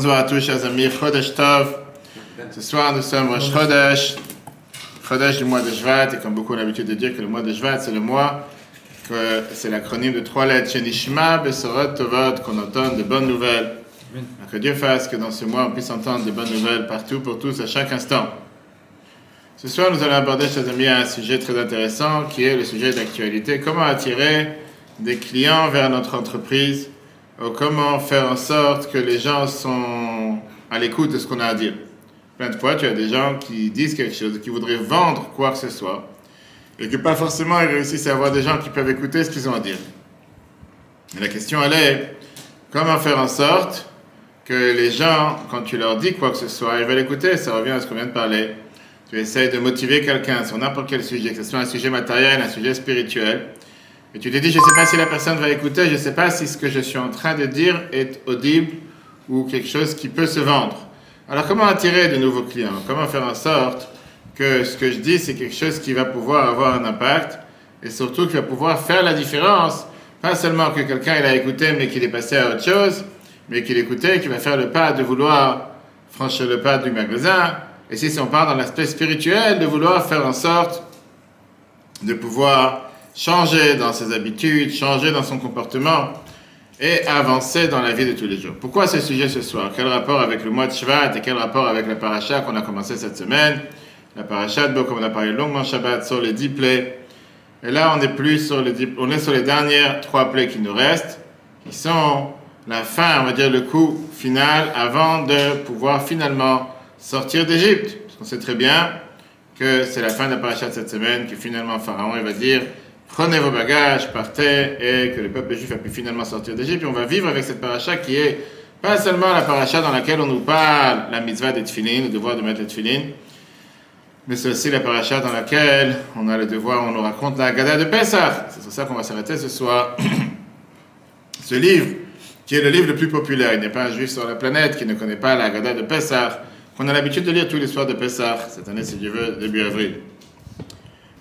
Bonsoir à tous, chers amis. Chodesh Tov. Ce soir, nous sommes Rosh Chodesh, Chodesh du mois de Shvat. Et comme beaucoup ont l'habitude de dire que le mois de Shvat, c'est le mois, c'est l'acronyme de 3 lettres. Shenishma, Besorot, Tovot, qu'on entende de bonnes nouvelles. Que Dieu fasse que dans ce mois, on puisse entendre de bonnes nouvelles partout, pour tous, à chaque instant. Ce soir, nous allons aborder, chers amis, un sujet très intéressant qui est le sujet d'actualité. Comment attirer des clients vers notre entreprise, ou comment faire en sorte que les gens sont à l'écoute de ce qu'on a à dire. Plein de fois, tu as des gens qui disent quelque chose, qui voudraient vendre quoi que ce soit, et que pas forcément ils réussissent à avoir des gens qui peuvent écouter ce qu'ils ont à dire. Et la question, elle est, comment faire en sorte que les gens, quand tu leur dis quoi que ce soit, ils veulent écouter. Ça revient à ce qu'on vient de parler. Tu essaies de motiver quelqu'un sur n'importe quel sujet, que ce soit un sujet matériel, un sujet spirituel, et tu te dis, je ne sais pas si la personne va écouter, je ne sais pas si ce que je suis en train de dire est audible ou quelque chose qui peut se vendre. Alors comment attirer de nouveaux clients? Comment faire en sorte que ce que je dis, c'est quelque chose qui va pouvoir avoir un impact et surtout qui va pouvoir faire la différence? Pas seulement que quelqu'un il a écouté mais qu'il est passé à autre chose, mais qu'il écoutait, qu'il va faire le pas de vouloir franchir le pas du magasin. Et si on part dans l'aspect spirituel, de vouloir faire en sorte de pouvoir changer dans ses habitudes, changer dans son comportement et avancer dans la vie de tous les jours. Pourquoi ce sujet ce soir? Quel rapport avec le mois de Shvat et quel rapport avec la paracha qu'on a commencé cette semaine? La paracha, comme on a parlé longuement Shabbat, sur les 10 plaies. Et là, on est sur les dernières 3 plaies qui nous restent, qui sont la fin, on va dire le coup final, avant de pouvoir finalement sortir d'Égypte. Parce qu'on sait très bien que c'est la fin de la paracha de cette semaine, que finalement Pharaon il va dire prenez vos bagages, partez, et que le peuple juif a pu finalement sortir d'Égypte. Et on va vivre avec cette paracha qui est pas seulement la paracha dans laquelle on nous parle la mitzvah des tefillin, le devoir de mettre les tefillin, mais c'est aussi la paracha dans laquelle on a le devoir, on nous raconte la Haggadah de Pessah. C'est sur ça qu'on va s'arrêter ce soir. Ce livre, qui est le livre le plus populaire. Il n'y a pas un juif sur la planète qui ne connaît pas la Haggadah de Pessah, qu'on a l'habitude de lire tous les soirs de Pessah. Cette année, si Dieu veut, début avril.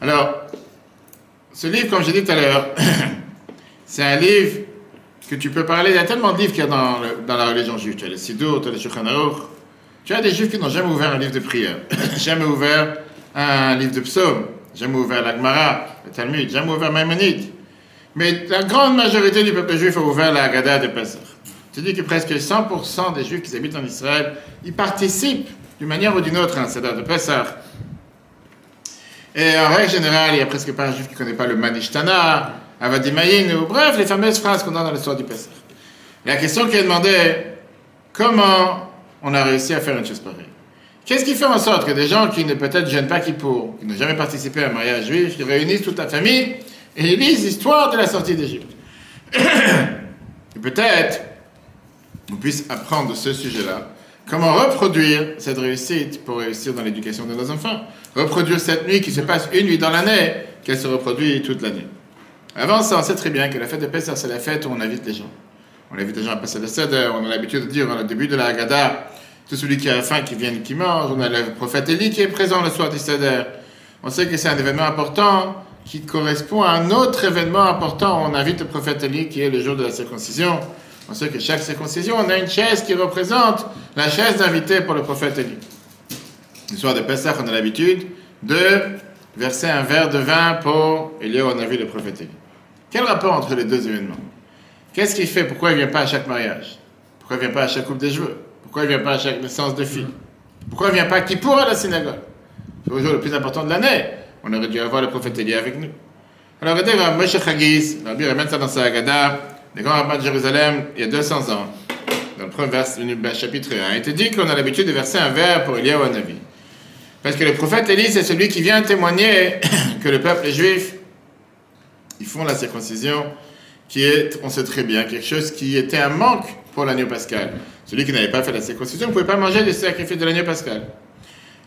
Alors, ce livre, comme j'ai dit tout à l'heure, c'est un livre que tu peux parler. Il y a tellement de livres qu'il y a dans la religion juive. Tu as le Siddur, tu as le Shulchan Aruch. Tu as des juifs qui n'ont jamais ouvert un livre de prière, jamais ouvert un livre de psaumes, jamais ouvert la Gemara, le Talmud, jamais ouvert Maïmonide. Mais la grande majorité du peuple juif a ouvert la Haggadah de Pessah. Tu dis que presque 100% des juifs qui habitent en Israël, ils participent d'une manière ou d'une autre à un Seder de Pessah. Et en règle générale, il n'y a presque pas un juif qui ne connaît pas le Manishtana, Avadimayin, ou bref, les fameuses phrases qu'on a dans l'histoire du Pessah. La question qui est demandée, comment on a réussi à faire une chose pareille? Qu'est-ce qui fait en sorte que des gens qui ne peut-être gênent pas Kippour, qui n'ont jamais participé à un mariage juif, ils réunissent toute la famille et ils lisent l'histoire de la sortie d'Égypte? Et peut-être on puisse apprendre de ce sujet-là comment reproduire cette réussite pour réussir dans l'éducation de nos enfants. Reproduire cette nuit qui se passe une nuit dans l'année, qu'elle se reproduit toute l'année. Avant ça, on sait très bien que la fête de Pessah, c'est la fête où on invite les gens. On invite les gens à passer le Seder, on a l'habitude de dire au début de la Haggadah, tout celui qui a faim, qui vient, qui mange. On a le prophète Élie qui est présent le soir du Seder. On sait que c'est un événement important qui correspond à un autre événement important. On invite le prophète Élie qui est le jour de la circoncision. On sait que chaque circoncision, on a une chaise qui représente la chaise d'invité pour le prophète Élie. Le soir de Pessah, on a l'habitude de verser un verre de vin pour Élie, on a vu le prophète Élie. Quel rapport entre les deux événements? Qu'est-ce qu'il fait? Pourquoi il ne vient pas à chaque mariage? Pourquoi il ne vient pas à chaque coupe de cheveux? Pourquoi il ne vient pas à chaque naissance de fille? Pourquoi il ne vient pas à Kippour à la synagogue? C'est le jour le plus important de l'année. On aurait dû avoir le prophète Élie avec nous. Alors, regardez, Moshe Chaggis, le Rabbi remet ça dans sa Haggadah, les grands rabbins de Jérusalem, il y a 200 ans, dans le premier chapitre 1, il te dit qu'on a l'habitude de verser un verre pour Eliyahu Hanavi. Parce que le prophète Élie, c'est celui qui vient témoigner que le peuple juif, ils font la circoncision, qui est, on sait très bien, quelque chose qui était un manque pour l'agneau pascal. Celui qui n'avait pas fait la circoncision ne pouvait pas manger le sacrifice de l'agneau pascal.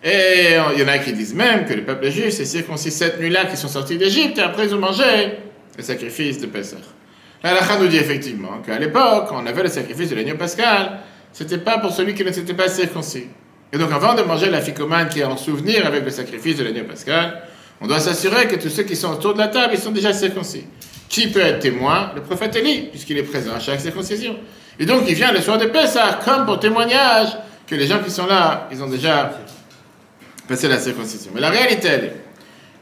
Et il y en a qui disent même que le peuple juif s'est circoncis cette nuit-là qui sont sortis d'Égypte et après ils ont mangé le sacrifice de Pessah. La halakha nous dit effectivement qu'à l'époque, quand on avait le sacrifice de l'agneau pascal, c'était pas pour celui qui ne s'était pas circoncis. Et donc avant de manger la ficomane qui est en souvenir avec le sacrifice de l'agneau pascal, on doit s'assurer que tous ceux qui sont autour de la table, ils sont déjà circoncis. Qui peut être témoin? Le prophète Élie, puisqu'il est présent à chaque circoncision. Et donc, il vient le soir de Pessah, comme pour témoignage que les gens qui sont là, ils ont déjà passé la circoncision. Mais la réalité, elle est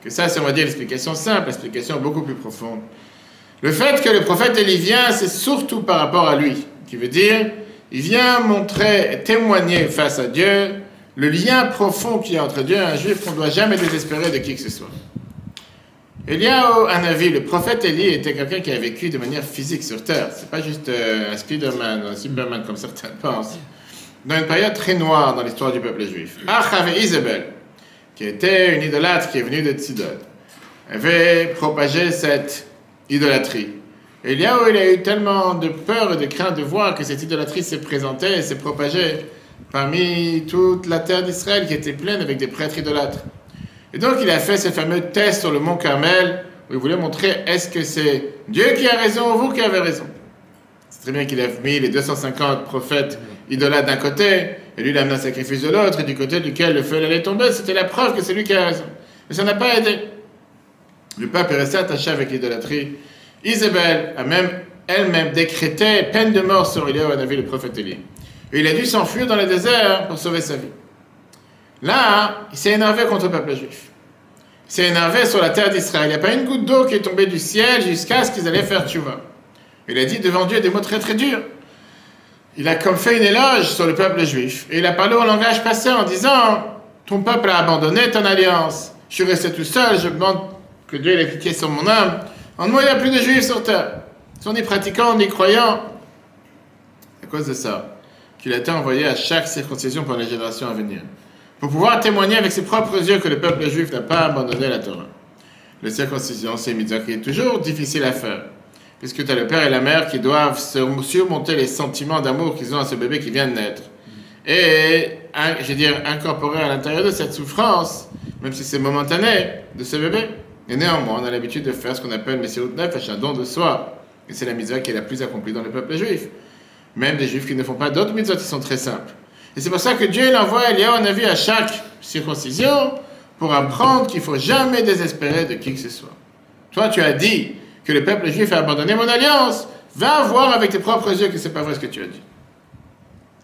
que ça, c'est, on va dire, l'explication simple, l'explication beaucoup plus profonde. Le fait que le prophète Élie vient, c'est surtout par rapport à lui, qui veut dire, il vient montrer, témoigner face à Dieu, le lien profond qu'il y a entre Dieu et un juif qu'on ne doit jamais désespérer de qui que ce soit. Eliyahu Hanavi, le prophète Élie, était quelqu'un qui a vécu de manière physique sur Terre. C'est pas juste un Spider-Man, un Superman comme certains pensent. Dans une période très noire dans l'histoire du peuple juif. Achav et Isabelle, qui était une idolâtre qui est venue de Sidon, avait propagé cette idolâtrie. Eliyahu, il a eu tellement de peur et de crainte de voir que cette idolâtrie s'est présentée et s'est propagée parmi toute la terre d'Israël qui était pleine avec des prêtres idolâtres. Et donc il a fait ce fameux test sur le mont Carmel où il voulait montrer est-ce que c'est Dieu qui a raison ou vous qui avez raison. C'est très bien qu'il a mis les 250 prophètes idolâtres d'un côté et lui il a amené un sacrifice de l'autre et du côté duquel le feu allait tomber, c'était la preuve que c'est lui qui a raison. Mais ça n'a pas aidé. Le peuple est resté attaché avec l'idolâtrie. Isabelle a même elle-même décrété peine de mort sur Eliyahu Hanavi, le prophète Élie. Et il a dû s'enfuir dans le désert pour sauver sa vie. Là, il s'est énervé contre le peuple juif. Il s'est énervé sur la terre d'Israël. Il n'y a pas une goutte d'eau qui est tombée du ciel jusqu'à ce qu'ils allaient faire tchouva. Il a dit devant Dieu des mots très très durs. Il a comme fait une éloge sur le peuple juif. Et il a parlé au langage passé en disant ton peuple a abandonné ton alliance. Je suis resté tout seul, je demande que Dieu ait cliqué sur mon âme. En moi, il n'y a plus de juifs sur terre. Ils sont ni pratiquants, ni croyants. À cause de ça, qu'il a été envoyé à chaque circoncision pour les générations à venir, pour pouvoir témoigner avec ses propres yeux que le peuple juif n'a pas abandonné la Torah. La circoncision, c'est une mitzvah qui est toujours difficile à faire, puisque tu as le père et la mère qui doivent surmonter les sentiments d'amour qu'ils ont à ce bébé qui vient de naître. Et, je veux dire, incorporer à l'intérieur de cette souffrance, même si c'est momentané, de ce bébé. Et néanmoins, on a l'habitude de faire ce qu'on appelle Messirut Nefesh, un don de soi. Et c'est la mitzvah qui est la plus accomplie dans le peuple juif. Même des juifs qui ne font pas d'autres mitzvahs qui sont très simples. Et c'est pour ça que Dieu l'envoie Eliyahu Hanavi à chaque circoncision pour apprendre qu'il ne faut jamais désespérer de qui que ce soit. Toi, tu as dit que le peuple juif a abandonné mon alliance. Va voir avec tes propres yeux que ce n'est pas vrai ce que tu as dit.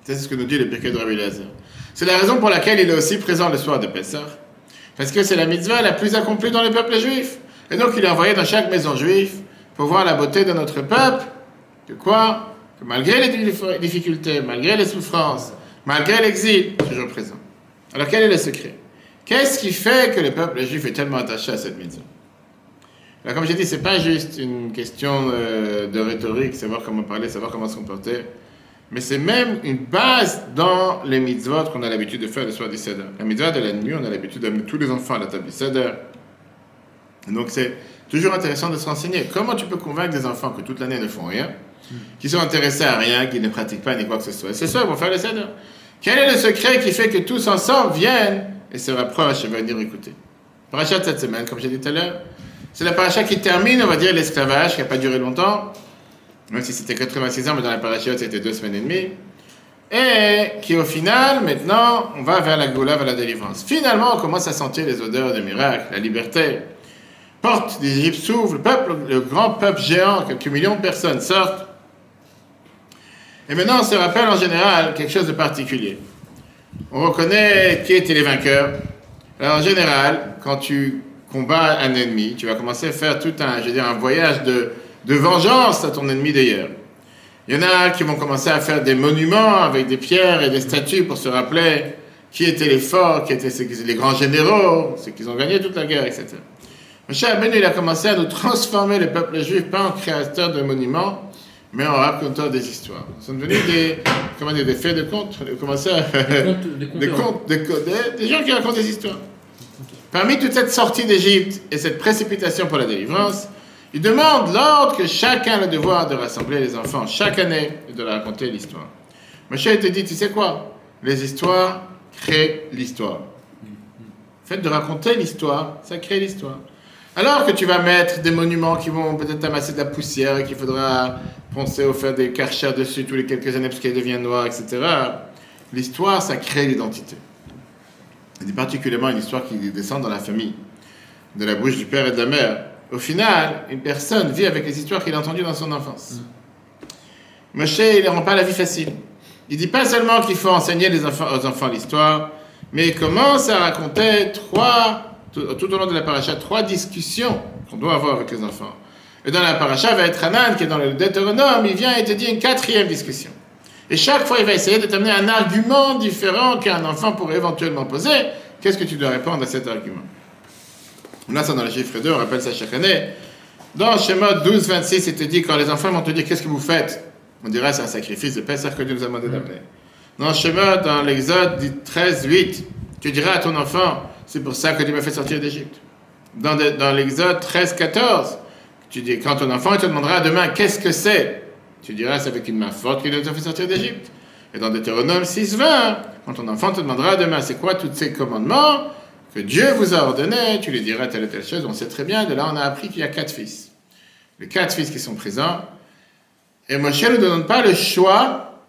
C'est ce que nous dit le Pirkei de Rabbi Eliezer. C'est la raison pour laquelle il est aussi présent le soir de Pessah. Parce que c'est la mitzvah la plus accomplie dans le peuple juif. Et donc il est envoyé dans chaque maison juive pour voir la beauté de notre peuple. De quoi? Que malgré les difficultés, malgré les souffrances, malgré l'exil, toujours présent. Alors quel est le secret? Qu'est-ce qui fait que le peuple juif est tellement attaché à cette mitzvah? Alors comme j'ai dit, ce n'est pas juste une question de rhétorique, savoir comment parler, savoir comment se comporter, mais c'est même une base dans les mitzvot qu'on a l'habitude de faire le soir du Seder. La mitzvah de la nuit, on a l'habitude d'amener tous les enfants à la table du Seder. Donc c'est toujours intéressant de se renseigner. Comment tu peux convaincre des enfants que toute l'année ne font rien, qui sont intéressés à rien, qui ne pratiquent pas ni quoi que ce soit? C'est ça, ils vont faire le Seder. Quel est le secret qui fait que tous ensemble viennent et se rapprochent et vont venir écouter? Paracha de cette semaine, comme j'ai dit tout à l'heure, c'est la paracha qui termine, on va dire, l'esclavage, qui n'a pas duré longtemps, même si c'était 86 ans, mais dans la paracha, c'était 2 semaines et demie, et qui au final, maintenant, on va vers la Géoula, vers la délivrance. Finalement, on commence à sentir les odeurs de miracles, la liberté. Porte d'Égypte s'ouvre, le grand peuple géant, quelques millions de personnes sortent. Et maintenant, on se rappelle en général quelque chose de particulier. On reconnaît qui étaient les vainqueurs. Alors en général, quand tu combats un ennemi, tu vas commencer à faire tout un voyage de vengeance à ton ennemi d'ailleurs. Il y en a qui vont commencer à faire des monuments avec des pierres et des statues pour se rappeler qui étaient les forts, qui étaient les grands généraux, ceux qui ont gagné toute la guerre, etc. Moshe Rabbeinu, il a commencé à nous transformer le peuple juif, pas en créateur de monuments, mais en raconteur des histoires. Ils sont devenus des faits de contes. Ils ont commencé à des gens qui racontent des histoires. Parmi toute cette sortie d'Égypte et cette précipitation pour la délivrance, il demande l'ordre que chacun a le devoir de rassembler les enfants chaque année et de leur raconter l'histoire. Moshe te dit, tu sais quoi? Les histoires créent l'histoire. Le fait de raconter l'histoire, ça crée l'histoire. Alors que tu vas mettre des monuments qui vont peut-être amasser de la poussière et qu'il faudra penser au faire des karchers dessus tous les quelques années parce qu'elle devient noire, etc. L'histoire, ça crée l'identité. Et particulièrement une histoire qui descend dans la famille, de la bouche du père et de la mère. au final, une personne vit avec les histoires qu'il a entendues dans son enfance. Moshe, il ne rend pas la vie facile. Il dit pas seulement qu'il faut enseigner aux enfants l'histoire, mais il commence à raconter tout au long de la paracha, 3 discussions qu'on doit avoir avec les enfants. Et dans la paracha, Vaïtranan, qui est dans le Deutéronome, il vient et te dit une 4e discussion. Et chaque fois, il va essayer de t'amener un argument différent qu'un enfant pourrait éventuellement poser. Qu'est-ce que tu dois répondre à cet argument? On a ça dans le chiffre 2, on rappelle ça chaque année. Dans Shemot 12, 26, il te dit, quand les enfants vont te dire qu'est-ce que vous faites, on dira c'est un sacrifice de Pessah que Dieu nous a demandé d'amener. Dans Shemot, dans l'Exode 13, 8, tu diras à ton enfant, c'est pour ça que Dieu m'a fait sortir d'Égypte. Dans l'Exode 13, 14, tu dis, quand ton enfant te demandera demain qu'est-ce que c'est, tu diras c'est avec une main forte qu'il nous a fait sortir d'Égypte. Et dans Deutéronome 6, 20, quand ton enfant te demandera demain c'est quoi tous ces commandements que Dieu vous a ordonnés, tu lui diras telle et telle chose. On sait très bien, de là on a appris qu'il y a 4 fils. Les 4 fils qui sont présents. Et Moshe ne donne pas le choix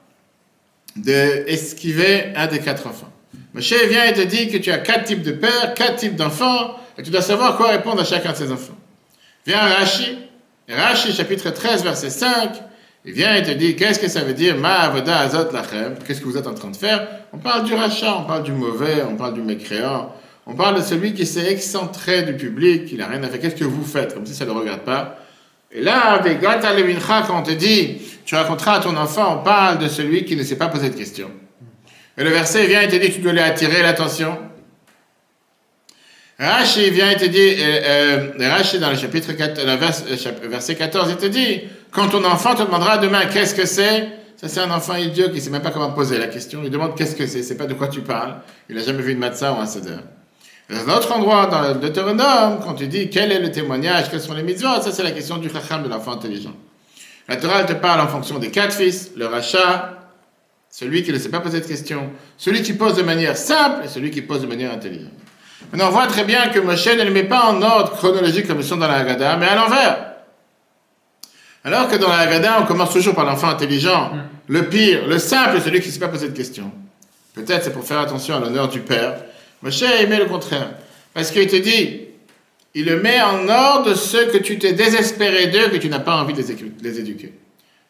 d'esquiver un des 4 enfants. Moshe vient et te dit que tu as 4 types de pères, 4 types d'enfants, et tu dois savoir quoi répondre à chacun de ces enfants. Vient Rashi, chapitre 13, verset 5, il vient et te dit, qu'est-ce que ça veut dire, Ma avoda azot lachem, qu'est-ce que vous êtes en train de faire? On parle du rachat, on parle du mauvais, on parle du mécréant, on parle de celui qui s'est excentré du public, qui n'a rien à faire, qu'est-ce que vous faites? Comme si ça ne le regarde pas. Et là, avec Gata Levincha, quand on te dit, tu raconteras à ton enfant, on parle de celui qui ne s'est pas posé de questions. Et le verset vient et te dit, tu dois lui attirer l'attention. Rashi vient et te dit, Rashi dans le chapitre 4, verset 14, il te dit, quand ton enfant te demandera demain qu'est-ce que c'est un enfant idiot qui ne sait même pas comment poser la question, il demande qu'est-ce que c'est pas de quoi tu parles, il n'a jamais vu une matzah ou un seder. Dans un autre endroit, dans le Deutéronome, quand tu dis quel est le témoignage, quels sont les mitzvot, ça c'est la question du chacham, de l'enfant intelligent. La Torah elle te parle en fonction des 4 fils, le rachat, celui qui ne sait pas poser de questions, celui qui pose de manière simple et celui qui pose de manière intelligente. Maintenant, on voit très bien que Moshe ne le met pas en ordre chronologique comme ils sont dans la Haggadah, mais à l'envers. Alors que dans la Haggadah, on commence toujours par l'enfant intelligent, le pire, le simple, celui qui ne sait pas poser de questions. Peut-être c'est pour faire attention à l'honneur du père. Moshe il met le contraire. Parce qu'il te dit, il le met en ordre de ceux que tu t'es désespéré d'eux, que tu n'as pas envie de les éduquer.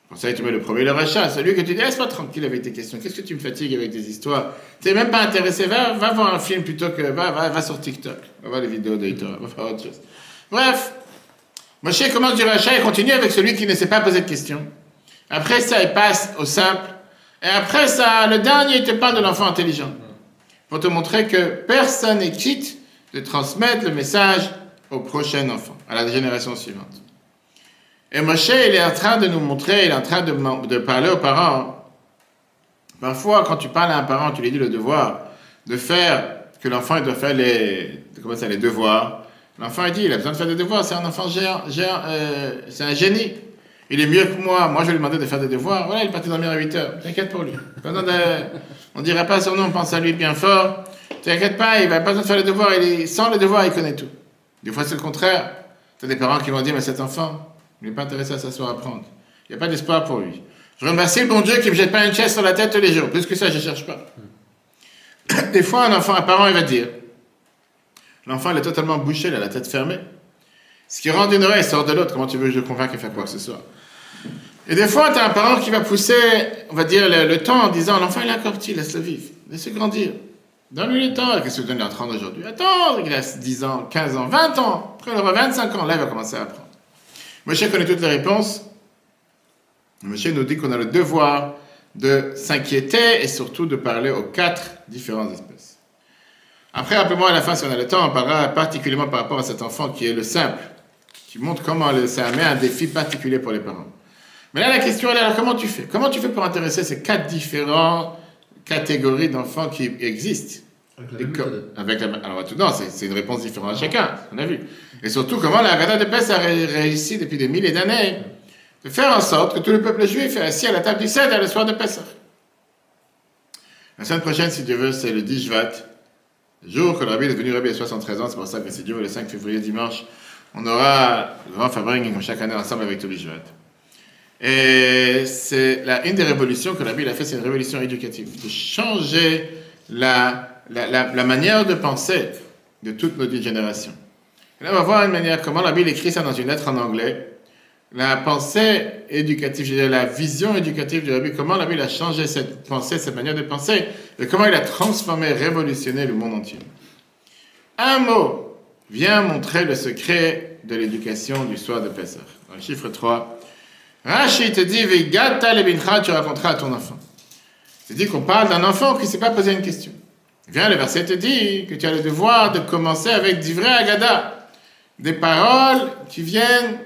Pour ça, il te met le premier, le rachat, celui que tu dis, laisse-moi tranquille avec tes questions, qu'est-ce que tu me fatigues avec tes histoires? Tu n'es même pas intéressé, va voir un film plutôt que, va sur TikTok, va voir les vidéos de Torah, va faire autre chose. Bref, Moshe commence du rachat et continue avec celui qui ne s'est pas posé de questions. Après ça, il passe au simple. Et après ça, le dernier, il te parle de l'enfant intelligent. Pour te montrer que personne n'est quitte de transmettre le message au prochain enfant, à la génération suivante. Et Moshe, il est en train de nous montrer, il est en train de parler aux parents. Parfois, quand tu parles à un parent, tu lui dis le devoir de faire, que l'enfant il doit faire les devoirs. L'enfant, il dit, il a besoin de faire des devoirs, c'est un enfant c'est un génie. Il est mieux que moi. Moi, je lui ai demandé de faire des devoirs. Voilà, il est parti dormir à 8 heures. T'inquiète pour lui. On ne dirait pas son nom, on pense à lui bien fort. T'inquiète pas, il va pas besoin de faire les devoirs. Sans les devoirs, il connaît tout. Des fois, c'est le contraire. Tu as des parents qui vont dire, mais cet enfant, il n'est pas intéressé à s'asseoir à apprendre. Il n'y a pas d'espoir pour lui. Je remercie le bon Dieu qui ne me jette pas une chaise sur la tête tous les jours. Plus que ça, je ne cherche pas. Des fois, un parent, il va dire, l'enfant, il est totalement bouché, il a la tête fermée. Ce qui rentre d'une oreille sort de l'autre. Comment tu veux que je le convainque de faire quoi que ce soit? Et des fois, tu as un parent qui va pousser, on va dire, le temps en disant, l'enfant, il est encore petit, laisse-le vivre. Laisse-le grandir. Donne-lui le temps. Qu'est-ce que tu donnes à 30 aujourd'hui? Attends, il a 10 ans, 15 ans, 20 ans. Après, il aura 25 ans. Là, il va commencer à apprendre. Moshe connaît toutes les réponses. Moshe nous dit qu'on a le devoir de s'inquiéter et surtout de parler aux 4 différentes espèces. Après, rappelez-moi à la fin, si on a le temps, on parlera particulièrement par rapport à cet enfant qui est le simple, qui montre comment ça met un défi particulier pour les parents. Mais là, la question est, alors comment tu fais? Comment tu fais pour intéresser ces 4 différentes catégories d'enfants qui existent? Non, c'est une réponse différente à chacun, on a vu. Et surtout, comment la Haggadah de Pessah a réussi depuis des milliers d'années de faire en sorte que tout le peuple juif est assis à la table du Seder le soir de Pessah. La semaine prochaine, si Dieu veut, c'est le 10 Shvat, le jour que le Rabbi est devenu Rabbi à 73 ans. C'est pour ça que si Dieu veut, le 5 février, dimanche, on aura le grand Fabring chaque année ensemble avec tous les Shvat. Et c'est une des révolutions que le Rabbi a fait, c'est une révolution éducative, de changer la manière de penser de toutes nos 10 générations. Et là, on va voir une manière, comment la Bible écrit ça dans une lettre en anglais. La pensée éducative, je veux dire, la vision éducative du Rabbi, comment la Bible a changé cette pensée, cette manière de penser, et comment il a transformé, révolutionné le monde entier. Un mot vient montrer le secret de l'éducation du soir de Pessah. Dans le chiffre 3, Rashi te dit, Vegata lebincha, tu raconteras à ton enfant. C'est dit qu'on parle d'un enfant qui ne s'est pas posé une question. Viens, le verset te dit que tu as le devoir de commencer avec d'ivrei agada, des paroles qui viennent,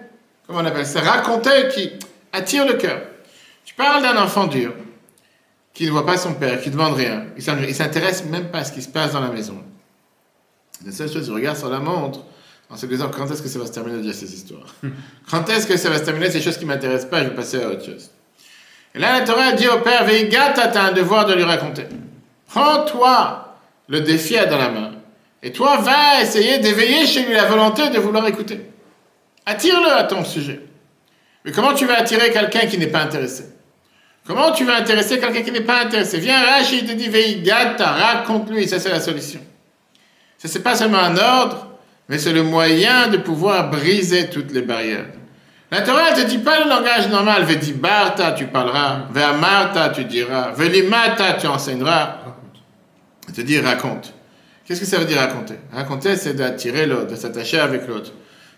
comment on appelle ça, raconter, qui attirent le cœur. Tu parles d'un enfant dur, qui ne voit pas son père, qui ne demande rien, il ne s'intéresse même pas à ce qui se passe dans la maison. La seule chose, il regarde sur la montre, en se disant, quand est-ce que ça va se terminer de dire ces histoires? Quand est-ce que ça va se terminer ces choses qui ne m'intéressent pas, je vais passer à autre chose. Et là, la Torah dit au père, Veigata, tu as un devoir de lui raconter. Prends-toi le défi dans la main, et toi, va essayer d'éveiller chez lui la volonté de vouloir écouter. Attire-le à ton sujet. Mais comment tu vas attirer quelqu'un qui n'est pas intéressé? Comment tu vas intéresser quelqu'un qui n'est pas intéressé? Viens, Rashi, il te dit, Veigata, raconte-lui, ça c'est la solution. Ça, c'est pas seulement un ordre, mais c'est le moyen de pouvoir briser toutes les barrières. La Torah ne te dit pas le langage normal. Vedibarta, tu parleras. Ve'amarta, tu diras. Ve'limata, tu enseigneras. Elle te dit raconte. Qu'est-ce que ça veut dire raconter? Raconter, c'est d'attirer l'autre, de s'attacher avec l'autre.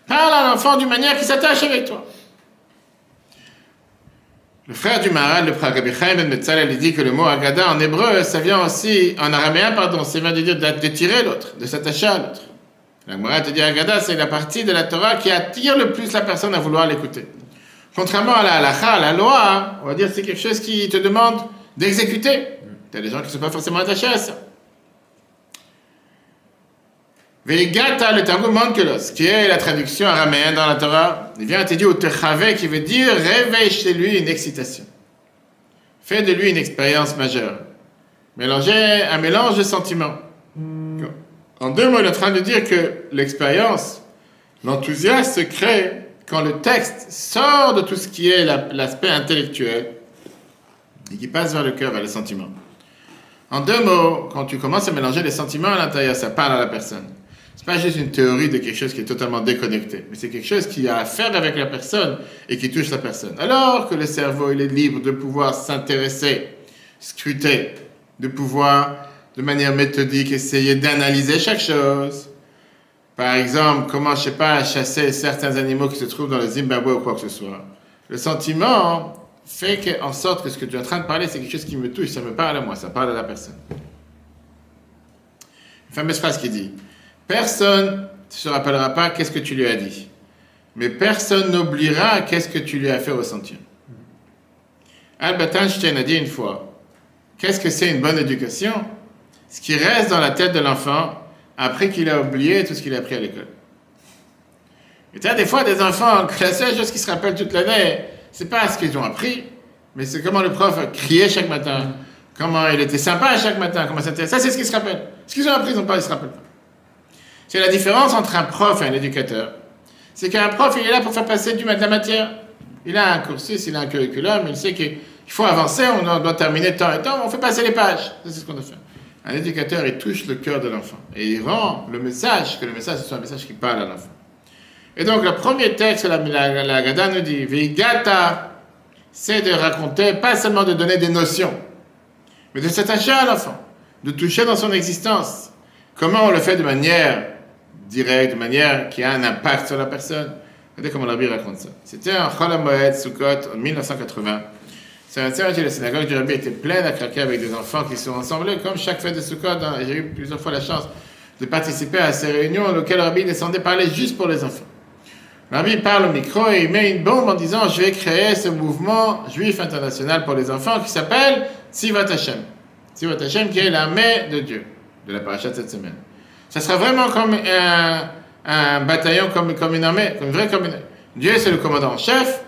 Parle à l'enfant d'une manière qui s'attache avec toi. Le frère du Maharal, le frère Rabbi Chaim ben Metzalel, il dit que le mot agada en hébreu, ça vient aussi, en araméen, pardon, ça vient de dire d'attirer l'autre, de s'attacher à l'autre. La Gemara te dit agada, c'est la partie de la Torah qui attire le plus la personne à vouloir l'écouter. Contrairement à la halakha, à la loi, on va dire que c'est quelque chose qui te demande d'exécuter. Il y a des gens qui ne sont pas forcément attachés à ça. Veigata, le Targum Onkelos, qui est la traduction araméenne dans la Torah, il vient te dire au techave, qui veut dire réveille chez lui une excitation. Fais de lui une expérience majeure. Un mélange de sentiments. En deux mots, il est en train de dire que l'expérience, l'enthousiasme se crée quand le texte sort de tout ce qui est l'aspect intellectuel et qui passe vers le cœur, vers les sentiments. En deux mots, quand tu commences à mélanger les sentiments à l'intérieur, ça parle à la personne. C'est pas juste une théorie de quelque chose qui est totalement déconnecté, mais c'est quelque chose qui a à faire avec la personne et qui touche la personne. Alors que le cerveau, il est libre de pouvoir s'intéresser, scruter, de pouvoir, de manière méthodique, essayer d'analyser chaque chose. Par exemple, comment, je sais pas, chasser certains animaux qui se trouvent dans le Zimbabwe ou quoi que ce soit. Le sentiment fait en sorte que ce que tu es en train de parler, c'est quelque chose qui me touche, ça me parle à moi, ça parle à la personne. Une fameuse phrase qui dit « Personne ne se rappellera pas qu'est-ce que tu lui as dit, mais personne n'oubliera qu'est-ce que tu lui as fait ressentir. » Albert Einstein a dit une fois « Qu'est-ce que c'est une bonne éducation? Ce qui reste dans la tête de l'enfant après qu'il a oublié tout ce qu'il a appris à l'école. » Et tu as des fois des enfants que la seule chose qu'ils se rappellent toute l'année, c'est pas ce qu'ils ont appris, mais c'est comment le prof criait chaque matin, comment il était sympa chaque matin, comment ça, c'est ce qu'ils se rappellent. Ce qu'ils ont appris, ils ne se rappellent pas. C'est la différence entre un prof et un éducateur. C'est qu'un prof, il est là pour faire passer de la matière. Il a un cursus, il a un curriculum, il sait qu'il faut avancer, on doit terminer temps et temps, on fait passer les pages. C'est ce qu'on doit faire. Un éducateur, il touche le cœur de l'enfant. Et il rend le message, que le message soit un message qui parle à l'enfant. Et donc, le premier texte, la Haggadah nous dit, Veigata, c'est de raconter, pas seulement de donner des notions, mais de s'attacher à l'enfant, de toucher dans son existence. Comment on le fait de manière directe, de manière qui a un impact sur la personne. Regardez comment la Bible raconte ça. C'était un Chol HaMoed Sukkot en 1980. C'est un service de la synagogue du Rabbi était pleine à craquer avec des enfants qui sont ensemblés, comme chaque fête de Sukkot. J'ai eu plusieurs fois la chance de participer à ces réunions auxquelles le Rabbi descendait parler juste pour les enfants. Le Rabbi parle au micro et il met une bombe en disant « Je vais créer ce mouvement juif international pour les enfants qui s'appelle Tzivat Hashem ». Tzivat Hashem qui est l'armée de Dieu, de la paracha de cette semaine. Ça sera vraiment comme un bataillon, comme une armée, comme une vraie communauté. Dieu, c'est le commandant en chef.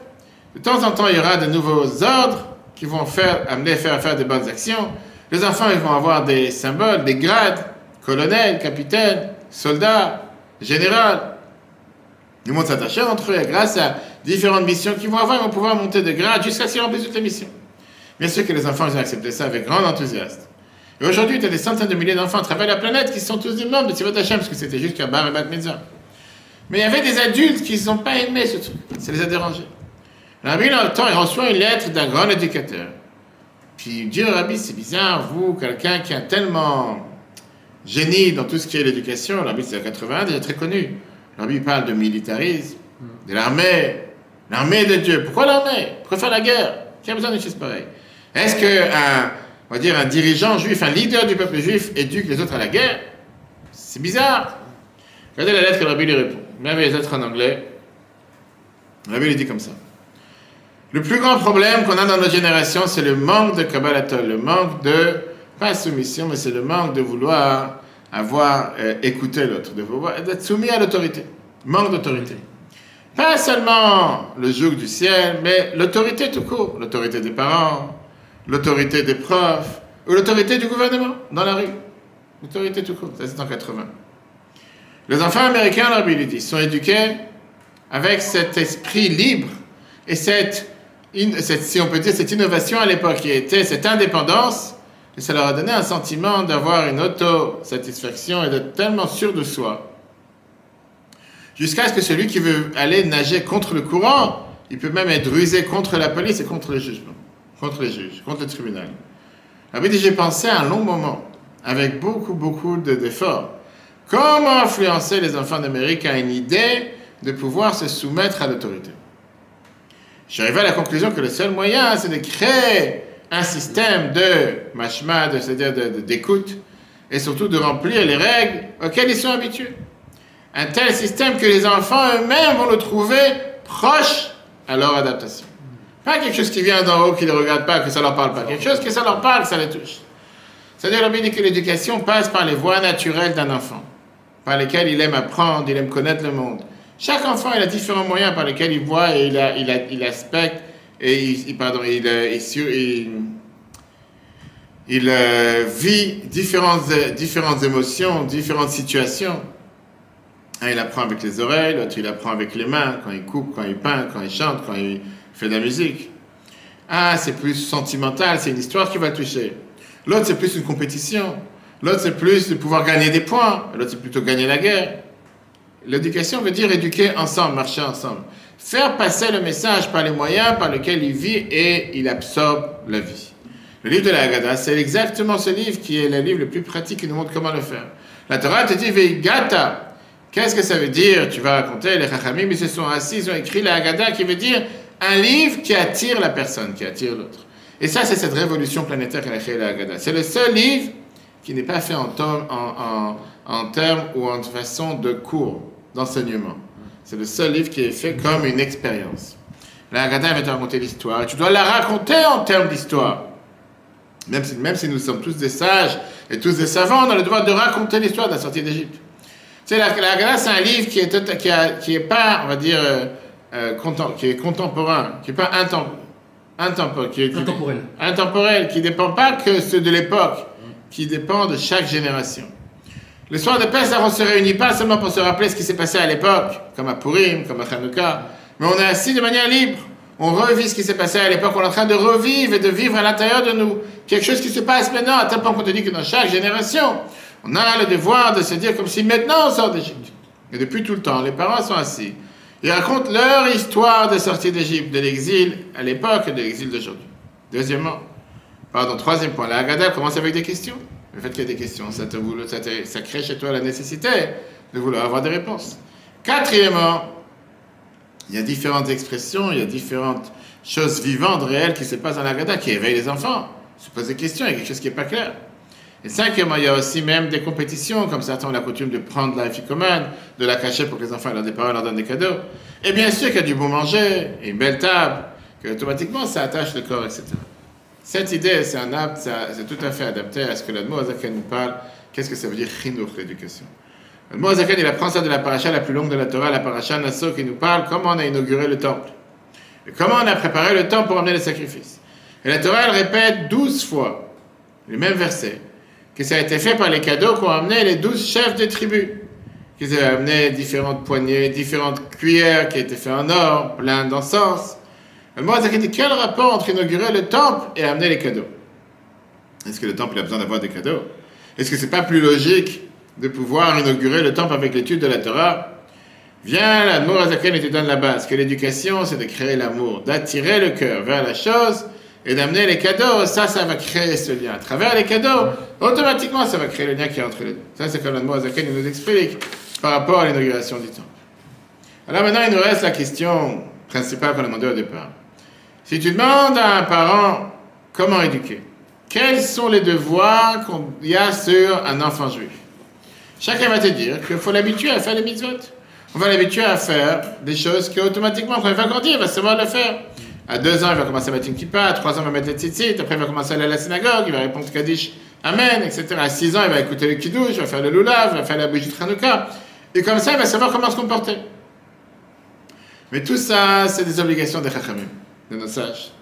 De temps en temps, il y aura de nouveaux ordres qui vont amener à faire de bonnes actions. Les enfants, ils vont avoir des symboles, des grades, colonel, capitaine, soldat, général. Ils vont s'attacher entre eux et grâce à différentes missions qu'ils vont avoir, ils vont pouvoir monter de grade jusqu'à ce qu'ils remplissent toutes les missions. Bien sûr que les enfants, ils ont accepté ça avec grand enthousiasme. Et aujourd'hui, tu as des centaines de milliers d'enfants à travers la planète qui sont tous des membres de Tzivat Hashem, parce que c'était juste qu'un bar et bat mitzvah. Mais il y avait des adultes qui n'ont pas aimé ce truc. Ça les a dérangés. Le rabbi, dans le temps, il reçoit une lettre d'un grand éducateur. Puis il dit au rabbi, c'est bizarre, vous, quelqu'un qui a tellement génie dans tout ce qui est l'éducation, le rabbi c'est en 81, déjà très connu. Le rabbi parle de militarisme, de l'armée de Dieu. Pourquoi l'armée? Pourquoi faire la guerre? Qui a besoin d'une chose pareille? Est-ce qu'un dirigeant juif, un leader du peuple juif éduque les autres à la guerre? C'est bizarre. Regardez la lettre que le rabbi lui répond. Même les lettres en anglais. Le rabbi lui dit comme ça. Le plus grand problème qu'on a dans notre génération, c'est le manque de Kabbalatol, le manque de, pas soumission, mais c'est le manque de vouloir avoir écouté l'autre, d'être soumis à l'autorité. Manque d'autorité. Pas seulement le joug du ciel, mais l'autorité tout court. L'autorité des parents, l'autorité des profs, ou l'autorité du gouvernement dans la rue. L'autorité tout court, ça c'est en 80. Les enfants américains, leur dit, sont éduqués avec cet esprit libre et si on peut dire, cette innovation à l'époque qui était cette indépendance, et ça leur a donné un sentiment d'avoir une autosatisfaction et d'être tellement sûr de soi. Jusqu'à ce que celui qui veut aller nager contre le courant, il peut même être rusé contre la police et contre le jugement, contre les juges, contre le tribunal. Alors, j'ai pensé à un long moment, avec beaucoup d'efforts, comment influencer les enfants d'Amérique à une idée de pouvoir se soumettre à l'autorité. Je suis arrivé à la conclusion que le seul moyen, c'est de créer un système de mashma, c'est-à-dire d'écoute, et surtout de remplir les règles auxquelles ils sont habitués. Un tel système que les enfants eux-mêmes vont le trouver proche à leur adaptation. Pas quelque chose qui vient d'en haut, qui ne les regarde pas, que ça ne leur parle pas. Quelque chose que ça leur parle, que ça les touche. C'est-à-dire, l'homme dit que l'éducation passe par les voies naturelles d'un enfant, par lesquelles il aime apprendre, il aime connaître le monde. Chaque enfant, il a différents moyens par lesquels il voit et il aspecte et il vit différentes émotions, différentes situations. Un, il apprend avec les oreilles, l'autre, il apprend avec les mains, quand il coupe, quand il peint, quand il chante, quand il fait de la musique. Ah, c'est plus sentimental, c'est une histoire qui va le toucher. L'autre, c'est plus une compétition. L'autre, c'est plus de pouvoir gagner des points. L'autre, c'est plutôt gagner la guerre. L'éducation veut dire éduquer ensemble, marcher ensemble. Faire passer le message par les moyens par lesquels il vit et il absorbe la vie. Le livre de la Haggadah, c'est exactement ce livre qui est le livre le plus pratique qui nous montre comment le faire. La Torah te dit, Veigata. Qu'est-ce que ça veut dire? Tu vas raconter, les Chachamim, ils se sont assis, ils ont écrit la Haggadah qui veut dire un livre qui attire la personne, qui attire l'autre. Et ça, c'est cette révolution planétaire qu'elle a créée la Haggadah. C'est le seul livre qui n'est pas fait en termes ou en façon de cours, d'enseignement. C'est le seul livre qui est fait comme une expérience. La Haggadah va te raconter l'histoire, et tu dois la raconter en termes d'histoire. Même si nous sommes tous des sages et tous des savants, on a le devoir de raconter l'histoire de la sortie d'Égypte. Tu sais, la Haggadah, c'est un livre qui est pas, on va dire, qui est contemporain, qui n'est pas intemporel, qui ne dépend pas que ceux de l'époque, qui dépend de chaque génération. Le soir de Pessah, on ne se réunit pas seulement pour se rappeler ce qui s'est passé à l'époque, comme à Purim, comme à Hanouka, mais on est assis de manière libre. On revit ce qui s'est passé à l'époque, on est en train de revivre et de vivre à l'intérieur de nous. Quelque chose qui se passe maintenant, à tel point qu'on te dit que dans chaque génération, on a le devoir de se dire comme si maintenant on sort d'Égypte. Et depuis tout le temps, les parents sont assis. Ils racontent leur histoire de sortie d'Égypte, de l'exil à l'époque et de l'exil d'aujourd'hui. Troisième point, la Haggadah commence avec des questions. Le fait qu'il y ait des questions, ça crée chez toi la nécessité de vouloir avoir des réponses. Quatrièmement, il y a différentes expressions, il y a différentes choses vivantes, réelles qui se passent dans la Haggadah, qui éveillent les enfants, se posent des questions, il y a quelque chose qui n'est pas clair. Et cinquièmement, il y a aussi même des compétitions, comme certains ont la coutume de prendre la ficomane, de la cacher pour que les enfants aient des parents leur donnent des cadeaux. Et bien sûr qu'il y a du bon manger, et une belle table, que automatiquement ça attache le corps, etc. Cette idée, c'est tout à fait adapté à ce que l'Admo Azaken nous parle. Qu'est-ce que ça veut dire chinuch, l'éducation? L'Admo Azaken, il apprend ça de la paracha la plus longue de la Torah, la paracha Nassau, qui nous parle comment on a inauguré le temple. Et comment on a préparé le temple pour amener les sacrifices. Et la Torah, elle répète 12 fois les mêmes versets, que ça a été fait par les cadeaux qu'ont amené les 12 chefs des tribus. Qu'ils avaient amené différentes poignées, différentes cuillères qui étaient faites en or, plein d'encens. Le mot Azaken dit, quel rapport entre inaugurer le temple et amener les cadeaux? Est-ce que le temple a besoin d'avoir des cadeaux? Est-ce que c'est pas plus logique de pouvoir inaugurer le temple avec l'étude de la Torah? Viens, l'amour Azaken, il te donne la base, que l'éducation, c'est de créer l'amour, d'attirer le cœur vers la chose et d'amener les cadeaux. Ça va créer ce lien. À travers les cadeaux, automatiquement, ça va créer le lien qui est entre les deux. Ça, c'est comme l'amour Azaken nous explique par rapport à l'inauguration du temple. Alors maintenant, il nous reste la question principale qu'on a demandé au départ. Si tu demandes à un parent comment éduquer, quels sont les devoirs qu'il y a sur un enfant juif? Chacun va te dire qu'il faut l'habituer à faire les mitzvot. On va l'habituer à faire des choses qu'automatiquement, quand il va grandir, il va savoir le faire. À 2 ans, il va commencer à mettre une kippa, à 3 ans, il va mettre les tzitzit, après il va commencer à aller à la synagogue, il va répondre Kaddish, Amen, etc. À 6 ans, il va écouter le kiddush, il va faire le lulav, il va faire la bougie de Hanouka. Et comme ça, il va savoir comment se comporter. Mais tout ça, c'est des obligations des chachamim, de nos sages.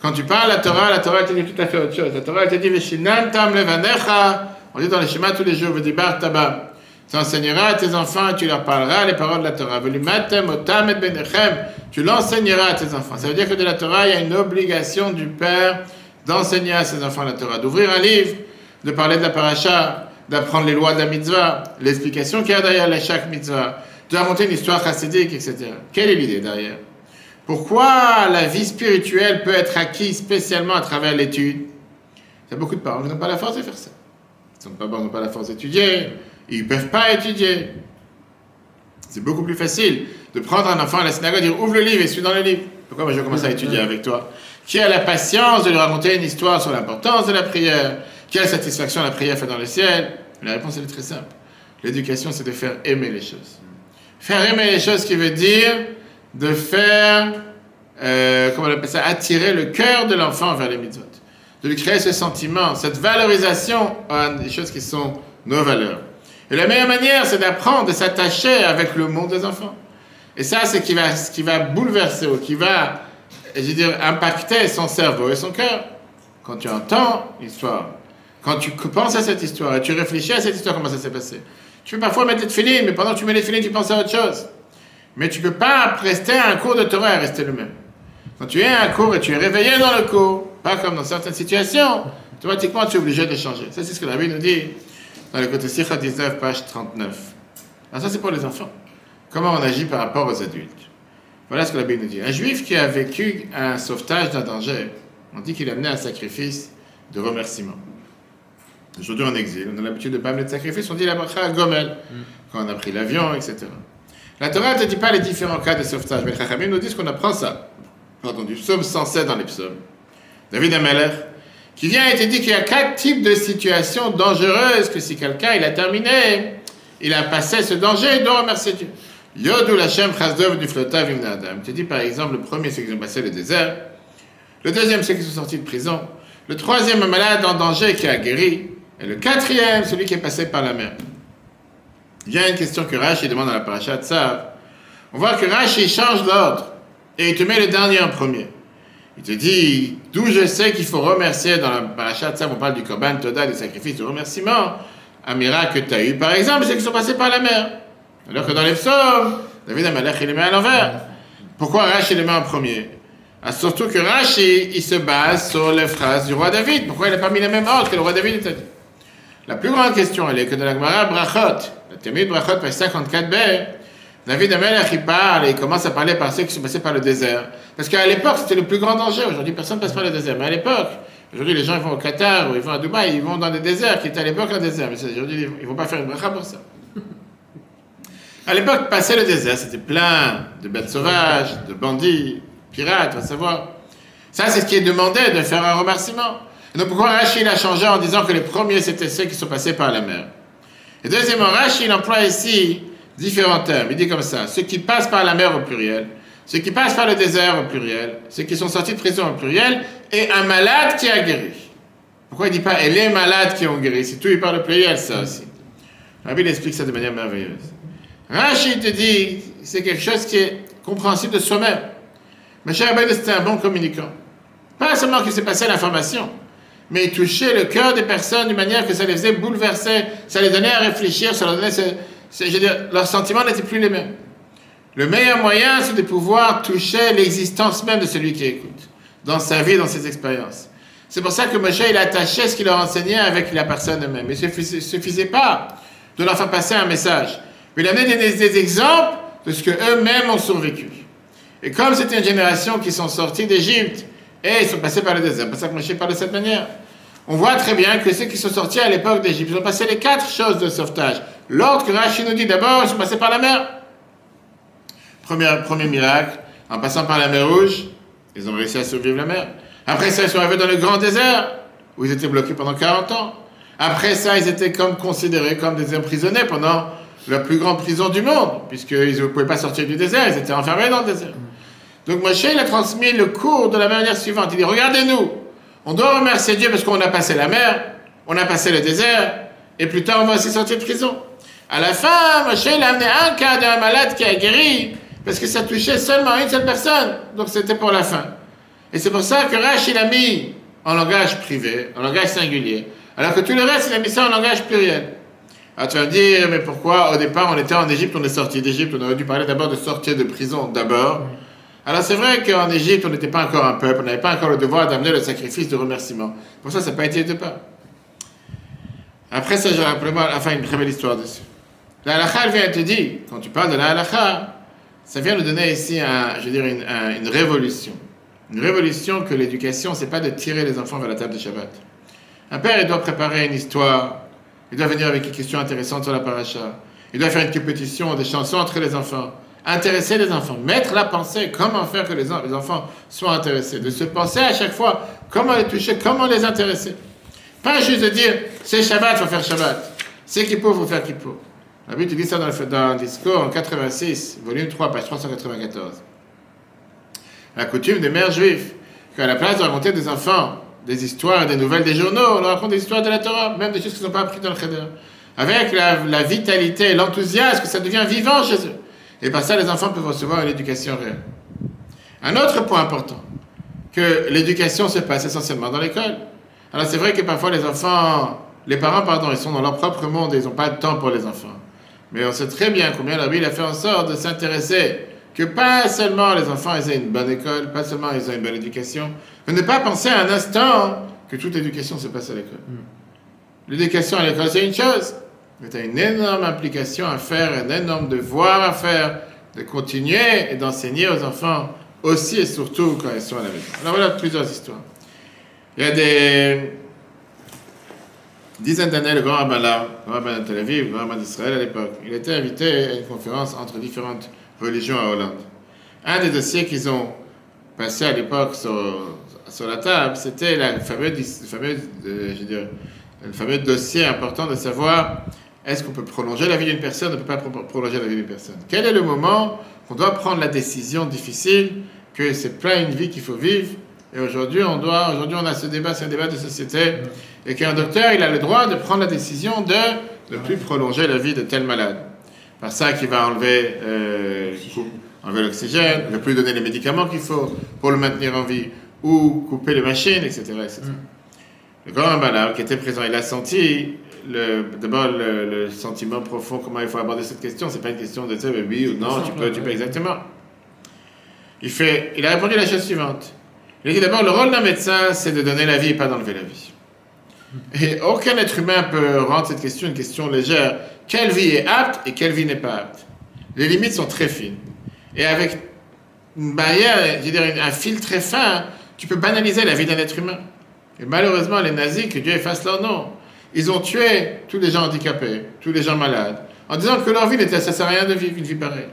Quand tu parles la Torah te dit tout à fait autre chose. La Torah, elle te dit, Veshinam tam levanecha, on dit dans les schémas tous les jours, Vedibar taba. Tu enseigneras à tes enfants et tu leur parleras les paroles de la Torah. Velimatem otam et benechem, tu l'enseigneras à tes enfants. Ça veut dire que de la Torah, il y a une obligation du père d'enseigner à ses enfants la Torah, d'ouvrir un livre, de parler de la paracha, d'apprendre les lois de la mitzvah, l'explication qu'il y a derrière chaque mitzvah, de raconter une histoire chassidique, etc. Quelle est l'idée derrière? Pourquoi la vie spirituelle peut être acquise spécialement à travers l'étude? Il y a beaucoup de parents qui n'ont pas la force de faire ça. Ils n'ont pas la force d'étudier, ils ne peuvent pas étudier. C'est beaucoup plus facile de prendre un enfant à la synagogue et dire ouvre le livre et suis dans le livre. Pourquoi moi je vais commencer à étudier avec toi? Qui a la patience de lui raconter une histoire sur l'importance de la prière? Quelle satisfaction la prière fait dans le ciel? La réponse elle est très simple. L'éducation, c'est de faire aimer les choses. Faire aimer les choses, qui veut dire de faire, comment on appelle ça, attirer le cœur de l'enfant vers les mitzvot. De lui créer ce sentiment, cette valorisation des choses qui sont nos valeurs. Et la meilleure manière, c'est d'apprendre, de s'attacher avec le monde des enfants. Et ça, c'est ce qui va bouleverser ou qui va, je veux dire, impacter son cerveau et son cœur. Quand tu entends l'histoire, quand tu penses à cette histoire et tu réfléchis à cette histoire, comment ça s'est passé. Tu peux parfois mettre les tefilines, mais pendant que tu mets les tefilines, tu penses à autre chose. Mais tu ne peux pas prester un cours de Torah et rester le même. Quand tu es à un cours et tu es réveillé dans le cours, pas comme dans certaines situations, automatiquement tu es obligé de changer. Ça, c'est ce que la Bible nous dit dans le côté Sikha 19, page 39. Alors ça, c'est pour les enfants. Comment on agit par rapport aux adultes. Voilà ce que la Bible nous dit. Un juif qui a vécu un sauvetage d'un danger, on dit qu'il a mené un sacrifice de remerciement. Aujourd'hui en exil, on a l'habitude de ne pas amener de sacrifice, on dit la bracha à Gomel, quand on a pris l'avion, etc. La Torah ne te dit pas les différents cas de sauvetage, mais les Chachamim nous disent qu'on apprend ça. Pardon, du psaume 107 dans les psaumes. David Amelech, qui vient et te dit qu'il y a 4 types de situations dangereuses, que si quelqu'un il a terminé, il a passé ce danger, il doit remercier Dieu. Yodou Lachem Chasdov du Flotav Imna Adam. Il te dit par exemple, le premier c'est qu'ils ont passé le désert, le deuxième c'est qu'ils sont sortis de prison, le troisième un malade en danger qui a guéri, et le quatrième, celui qui est passé par la mer. Il y a une question que Rashi demande dans la paracha de Tzav. On voit que Rashi change l'ordre et il te met le dernier en premier. Il te dit, d'où je sais qu'il faut remercier dans la paracha de Tzav, on parle du Korban Toda, des sacrifices de remerciement. Un miracle que tu as eu, par exemple, c'est qu'ils sont passés par la mer. Alors que dans les psaumes, David Amalek, il les met à l'envers. Pourquoi Rashi les met en premier? Surtout que Rashi, il se base sur les phrases du roi David. Pourquoi il n'a pas mis les mêmes ordres que le roi David t'a dit? La plus grande question, elle est que dans la Gemara Brachot, la Talmud Brachot, page 54b, David Amelech, il parle et il commence à parler par ceux qui sont passés par le désert. Parce qu'à l'époque, c'était le plus grand danger. Aujourd'hui, personne ne passe par le désert. Mais à l'époque, aujourd'hui, les gens ils vont au Qatar ou ils vont à Dubaï, ils vont dans des déserts qui étaient à l'époque un désert. Mais aujourd'hui, ils ne vont pas faire une bracha pour ça. À l'époque, passer le désert, c'était plein de bêtes sauvages, de bandits, pirates, on va savoir. Ça, c'est ce qui est demandé, de faire un remerciement. Et donc pourquoi Rashi a changé en disant que les premiers c'était ceux qui sont passés par la mer. Et deuxièmement, Rashi il emploie ici différents termes. Il dit comme ça, ceux qui passent par la mer au pluriel, ceux qui passent par le désert au pluriel, ceux qui sont sortis de prison au pluriel, et un malade qui a guéri. Pourquoi il ne dit pas et les malades qui ont guéri? C'est tout, il parle au pluriel, ça aussi. La Bible explique ça de manière merveilleuse. Rashi te dit, c'est quelque chose qui est compréhensible de soi-même. Mais cher Rabbeinu, c'était un bon communicant. Pas seulement qu'il s'est passé l'information, mais il touchait le cœur des personnes d'une manière que ça les faisait bouleverser, ça les donnait à réfléchir, ça leur donnait, je veux dire, leurs sentiments n'étaient plus les mêmes. Le meilleur moyen, c'est de pouvoir toucher l'existence même de celui qui écoute, dans sa vie, dans ses expériences. C'est pour ça que Moshe, il attachait ce qu'il leur enseignait avec la personne elle-même. Il ne suffisait pas de leur faire passer un message, mais il amenait des exemples de ce qu'eux-mêmes ont survécu. Et comme c'était une génération qui sont sortis d'Égypte et ils sont passés par le désert, c'est pour ça que Moshe parle de cette manière. On voit très bien que ceux qui sont sortis à l'époque d'Égypte, ils ont passé les 4 choses de sauvetage. L'ordre que Rashi nous dit d'abord, ils sont passés par la mer. Premier miracle, en passant par la mer Rouge, ils ont réussi à survivre la mer. Après ça, ils sont arrivés dans le grand désert, où ils étaient bloqués pendant 40 ans. Après ça, ils étaient considérés comme des emprisonnés pendant la plus grande prison du monde, puisqu'ils ne pouvaient pas sortir du désert, ils étaient enfermés dans le désert. Donc Moshe, il a transmis le cours de la manière suivante. Il dit, regardez-nous, on doit remercier Dieu parce qu'on a passé la mer, on a passé le désert, et plus tard, on va aussi sortir de prison. À la fin, Moshe, il a amené un cas d'un malade qui a guéri, parce que ça touchait seulement une seule personne. Donc c'était pour la fin. Et c'est pour ça que Rashi, il a mis en langage privé, en langage singulier, alors que tout le reste, il a mis ça en langage pluriel. Alors tu vas me dire, mais pourquoi au départ on était en Égypte, on est sorti d'Égypte, on aurait dû parler d'abord de sortir de prison d'abord. Alors c'est vrai qu'en Égypte, on n'était pas encore un peuple, on n'avait pas encore le devoir d'amener le sacrifice de remerciement. Pour ça, ça n'a pas été de pas. Après ça, je rappelle à la fin une très belle histoire dessus. La halakha, elle vient te dire, quand tu parles de la halakha, ça vient nous donner ici, une révolution. Une révolution que l'éducation, c'est pas de tirer les enfants vers la table de Shabbat. Un père, il doit préparer une histoire, il doit venir avec une question intéressante sur la paracha, il doit faire une compétition, des chansons entre les enfants, intéresser les enfants, mettre la pensée, comment faire que les enfants soient intéressés, de se penser à chaque fois comment les toucher, comment les intéresser. Pas juste de dire, c'est Shabbat, il faut faire Shabbat, c'est Kippour, il faut faire Kippour. La Bible dit ça dans le discours en 86, volume 3, page 394. La coutume des mères juives, qu'à la place de raconter des enfants des histoires, des nouvelles, des journaux, on leur raconte des histoires de la Torah, même des choses qu'ils n'ont pas apprises dans le Cheder. Avec la vitalité et l'enthousiasme, que ça devient vivant chez eux. Et par ça, les enfants peuvent recevoir une éducation réelle. Un autre point important, que l'éducation se passe essentiellement dans l'école. Alors c'est vrai que parfois les parents, ils sont dans leur propre monde et ils n'ont pas de temps pour les enfants. Mais on sait très bien combien la Bible a fait en sorte de s'intéresser que pas seulement les enfants aient une bonne école, pas seulement ils ont une bonne éducation, mais ne pas penser un instant que toute éducation se passe à l'école. L'éducation à l'école, c'est une chose, mais tu as une énorme implication à faire, un énorme devoir à faire, de continuer et d'enseigner aux enfants aussi et surtout quand ils sont à la maison. Alors voilà plusieurs histoires. Il y a des dizaines d'années, le grand rabbin de Tel Aviv, le grand rabbin d'Israël à l'époque, il était invité à une conférence entre différentes religions à Hollande. Un des dossiers qu'ils ont passé à l'époque sur la table, c'était le fameux dossier important de savoir est-ce qu'on peut prolonger la vie d'une personne, on ne peut pas prolonger la vie d'une personne. Quel est le moment qu'on doit prendre la décision difficile que c'est plein une vie qu'il faut vivre et aujourd'hui on a ce débat, c'est un débat de société et qu'un docteur il a le droit de prendre la décision de ne plus prolonger la vie de tel malade. Par ça qu'il va enlever l'oxygène, ne plus donner les médicaments qu'il faut pour le maintenir en vie, ou couper les machines, etc. etc. Le grand rabbin qui était présent, il a senti d'abord le sentiment profond, comment il faut aborder cette question. C'est pas une question de dire oui ou non, tu peux exactement. Il a répondu la chose suivante. Il a dit d'abord, le rôle d'un médecin, c'est de donner la vie et pas d'enlever la vie. Et aucun être humain peut rendre cette question une question légère. Quelle vie est apte et quelle vie n'est pas apte? Les limites sont très fines. Et avec une barrière, un fil très fin, tu peux banaliser la vie d'un être humain. Et malheureusement, les nazis, que Dieu efface leur nom, ils ont tué tous les gens handicapés, tous les gens malades, en disant que leur vie ça ne sert à rien de vivre une vie pareille.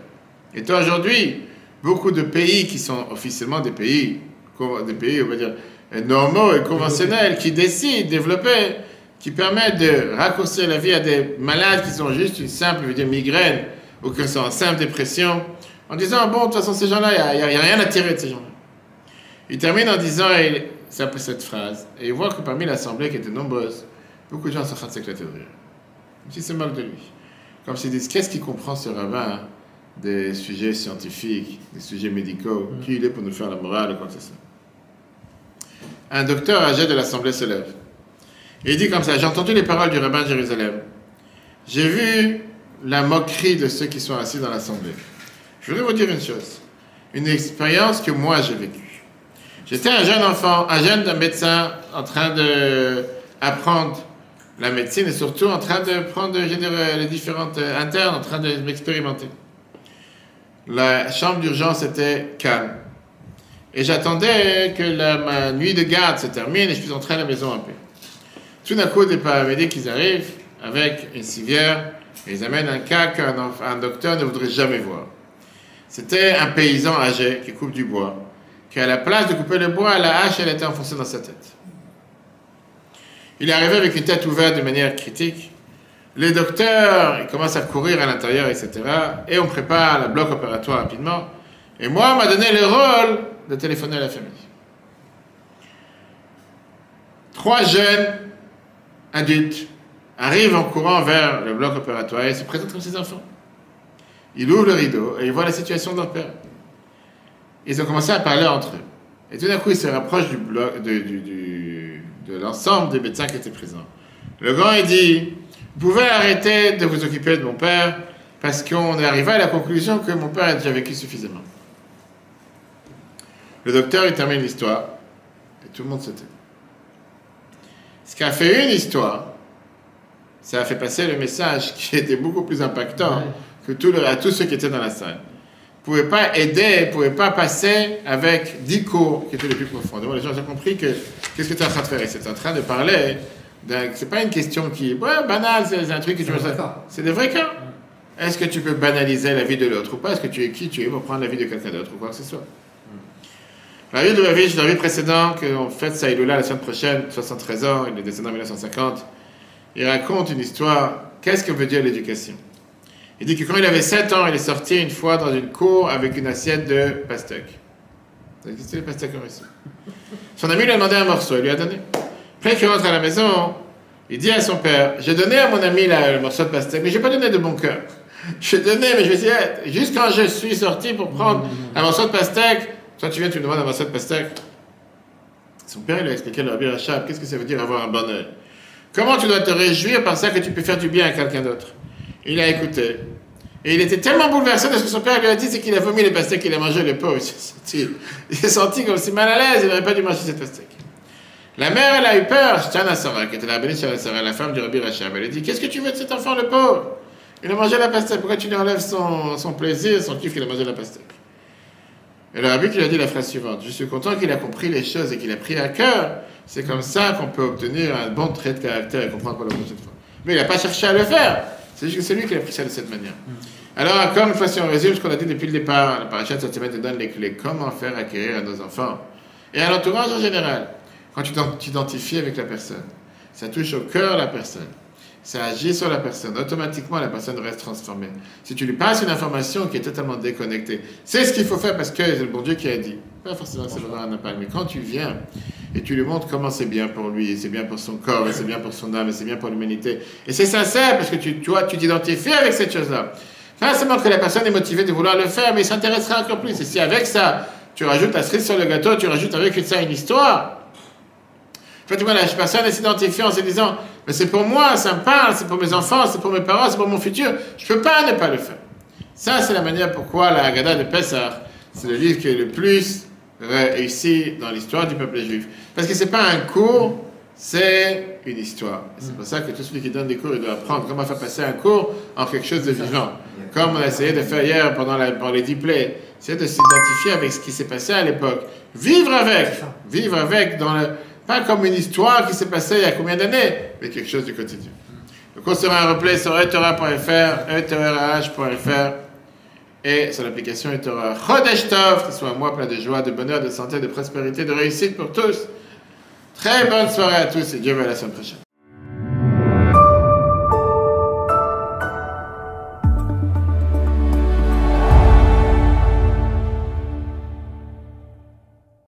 Et toi, aujourd'hui, beaucoup de pays qui sont officiellement des pays, on va dire, normaux et conventionnels, qui décident de développer, qui permettent de raccourcir la vie à des malades qui sont juste une simple migraine ou qui sont en simple dépression, en disant, bon, de toute façon, ces gens-là, il n'y a rien à tirer de ces gens-là. Il termine en disant cette phrase, et il voit que parmi l'assemblée qui était nombreuse, beaucoup de gens sont en train de s'éclater de rire. Comme si se moquent de lui. Comme s'ils disent, qu'est-ce qu'il comprend ce rabbin des sujets scientifiques, des sujets médicaux, qui il est pour nous faire la morale ou quoi que ce soit. Un docteur âgé de l'assemblée se lève. Et il dit comme ça, j'ai entendu les paroles du rabbin de Jérusalem. J'ai vu la moquerie de ceux qui sont assis dans l'assemblée. Je voudrais vous dire une chose, une expérience que moi j'ai vécue. J'étais un jeune enfant, un jeune médecin en train d'apprendre la médecine et surtout en train de prendre les différentes internes, en train de m'expérimenter. La chambre d'urgence était calme. Et j'attendais que ma nuit de garde se termine et je puisse entrer à la maison un peu. Tout d'un coup, des paramédics, ils arrivent avec une civière et ils amènent un cas qu'un docteur ne voudrait jamais voir. C'était un paysan âgé qui coupe du bois, qui à la place de couper le bois, la hache, elle était enfoncée dans sa tête. Il est arrivé avec une tête ouverte de manière critique. Les docteurs, ils commencent à courir à l'intérieur, etc. Et on prépare le bloc opératoire rapidement. Et moi, on m'a donné le rôle de téléphoner à la famille. 3 jeunes adultes arrivent en courant vers le bloc opératoire et se présentent comme ses enfants. Ils ouvrent le rideau et ils voient la situation de leur père. Ils ont commencé à parler entre eux. Et tout d'un coup, ils se rapprochent du bloc, de l'ensemble des médecins qui étaient présents. Le grand, il dit, vous pouvez arrêter de vous occuper de mon père parce qu'on est arrivé à la conclusion que mon père a déjà vécu suffisamment. Le docteur, il termine l'histoire et tout le monde se tait. Ce qui a fait une histoire, ça a fait passer le message qui était beaucoup plus impactant que à tous ceux qui étaient dans la salle. Vous ne pouvez pas aider, vous ne pouvez pas passer avec 10 cours qui étaient les plus profonds. Donc les gens ont compris que qu'est-ce que tu es en train de faire? C'est en train de parler. C'est pas une question qui est banale, c'est un truc que tu veux faire. C'est des vrais cas. Est-ce que tu peux banaliser la vie de l'autre ou pas? Est-ce que tu es qui tu es pour prendre la vie de quelqu'un d'autre ou quoi que ce soit? La vie de la vie, dans la vie précédente, qu'on fête Saïloula la semaine prochaine, 73 ans, il est décédé en 1950, il raconte une histoire. Qu'est-ce que veut dire l'éducation? Il dit que quand il avait 7 ans, il est sorti une fois dans une cour avec une assiette de pastèques. Vous savez ce que c'est les pastèques en Russie? Son ami lui a demandé un morceau, il lui a donné. Après qu'il rentre à la maison, il dit à son père, j'ai donné à mon ami le morceau de pastèque, mais je n'ai pas donné de bon cœur. J'ai donné, mais je vais essayer, juste quand je suis sorti pour prendre un morceau de pastèque, toi tu viens, tu me demandes un morceau de pastèque. Son père, il a expliqué le Rabbi Rachab, qu'est-ce que ça veut dire avoir un bon œil? Comment tu dois te réjouir par ça que tu peux faire du bien à quelqu'un d'autre? Il a écouté. Et il était tellement bouleversé de ce que son père lui a dit, c'est qu'il a vomi les pastèques qu'il a mangé, le pauvre. Il s'est senti comme si mal à l'aise, il n'aurait pas dû manger cette pastèque. La mère, elle a eu peur, Shana Sarah, qui était la bénie Shana Sarah, la femme du Rabbi Rachab. Elle a dit, qu'est-ce que tu veux de cet enfant, le pauvre? Il a mangé la pastèque, pourquoi tu lui enlèves son plaisir, son kiff qu'il a mangé la pastèque? Et le Rabbi lui a dit la phrase suivante, je suis content qu'il a compris les choses et qu'il a pris à cœur. C'est comme ça qu'on peut obtenir un bon trait de caractère et comprendre pour la prochaine fois. Mais il n'a pas cherché à le faire. C'est juste que c'est lui qui a pris ça de cette manière. Alors, encore une fois, si on résume ce qu'on a dit depuis le départ, la paracha de cette semaine te donne les clés. Comment faire acquérir à nos enfants et à l'entourage en général. Quand tu t'identifies avec la personne, ça touche au cœur la personne. Ça agit sur la personne. Automatiquement, la personne reste transformée. Si tu lui passes une information qui est totalement déconnectée, c'est ce qu'il faut faire parce que c'est le bon Dieu qui a dit. Pas forcément que ça va avoir un impact. Mais quand tu viens et tu lui montres comment c'est bien pour lui, et c'est bien pour son corps, et c'est bien pour son âme, et c'est bien pour l'humanité, et c'est sincère parce que tu t'identifies avec cette chose-là. Pas seulement que la personne est motivée de vouloir le faire, mais il s'intéressera encore plus. Et si avec ça, tu rajoutes la cerise sur le gâteau, tu rajoutes avec ça une histoire, en fait, la personne s'identifie en se disant, mais c'est pour moi, ça me parle, c'est pour mes enfants, c'est pour mes parents, c'est pour mon futur, je ne peux pas ne pas le faire. Ça, c'est la manière pourquoi la Haggadah de Pessah, c'est le livre qui est le plus réussi dans l'histoire du peuple juif. Parce que ce n'est pas un cours, c'est une histoire. C'est pour ça que tout celui qui donne des cours, il doit apprendre comment faire passer un cours en quelque chose de vivant. Comme on a essayé de faire hier pendant les diplômes, c'est de s'identifier avec ce qui s'est passé à l'époque. Vivre avec dans le... Pas comme une histoire qui s'est passée il y a combien d'années, mais quelque chose du quotidien. Le cours sera un replay sur etora.fr, etorah.fr et sur l'application Etora. Chodesh Tov, que ce soit un mois plein de joie, de bonheur, de santé, de prospérité, de réussite pour tous. Très bonne soirée à tous et Dieu veut à la semaine prochaine.